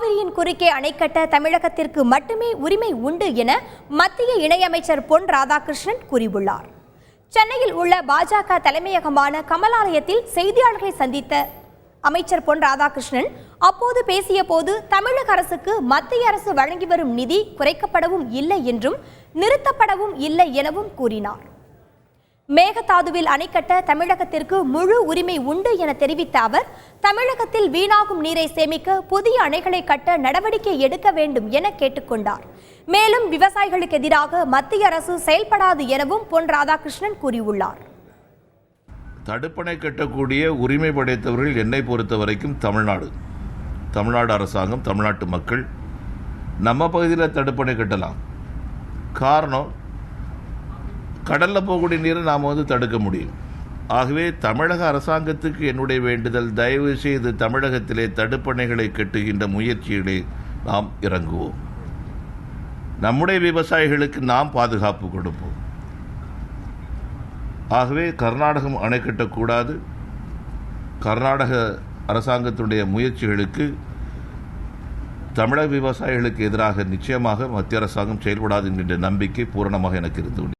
காவிரியின் குறுக்கே அணை கட்ட தமிழகத்திற்கு மட்டுமே உரிமை உண்டு என மத்திய இணையமைச்சர் பொன் ராதாகிருஷ்ணன் கூறியுள்ளார். சென்னையில் உள்ள பாஜக தலைமையகமான கமலாலயத்தில் செய்தியாளர்களை சந்தித்த அமைச்சர் பொன் ராதாகிருஷ்ணன் அப்போது பேசிய போது தமிழக அரசுக்கு மத்திய அரசு வழங்கி வரும் நிதி குறைக்கப்படவும் இல்லை என்றும் நிறுத்தப்படவும் இல்லை எனவும் கூறினார். மேகதாதுவில் அணை கட்ட தமிழகத்திற்கு முழு உரிமை உண்டு என தெரிவித்த அவர், தமிழகத்தில் வீணாகும் நீரை சேமிக்க புதிய அணைகளை கட்ட நடவடிக்கை எடுக்க வேண்டும் என கேட்டுக்கொண்டார். மேலும் விவசாயிகளுக்கு எதிராக மத்திய அரசு செயல்படாது எனவும் பொன் ராதாகிருஷ்ணன் கூறியுள்ளார். தடுப்பணை கட்டக்கூடிய உரிமை படைத்தவர்கள் என்னை பொறுத்த வரைக்கும் தமிழ்நாடு அரசாங்கம், தமிழ்நாட்டு மக்கள். நம்ம பகுதியில் தடுப்பணை கட்டலாம். காரணம், கடலில் போகக்கூடிய நீரை நாம் தடுக்க முடியும். ஆகவே தமிழக அரசாங்கத்துக்கு என்னுடைய வேண்டுதல், தயவு செய்து தமிழகத்திலே தடுப்பணைகளை கட்டுகின்ற முயற்சிகளை நாம் இறங்குவோம். நம்முடைய விவசாயிகளுக்கு நாம் பாதுகாப்பு கொடுப்போம். ஆகவே கர்நாடகம் அணை கட்டக்கூடாது. கர்நாடக அரசாங்கத்துடைய முயற்சிகளுக்கு தமிழக விவசாயிகளுக்கு எதிராக நிச்சயமாக மத்திய அரசாங்கம் செயல்படாது என்கின்ற நம்பிக்கை பூரணமாக எனக்கு இருந்து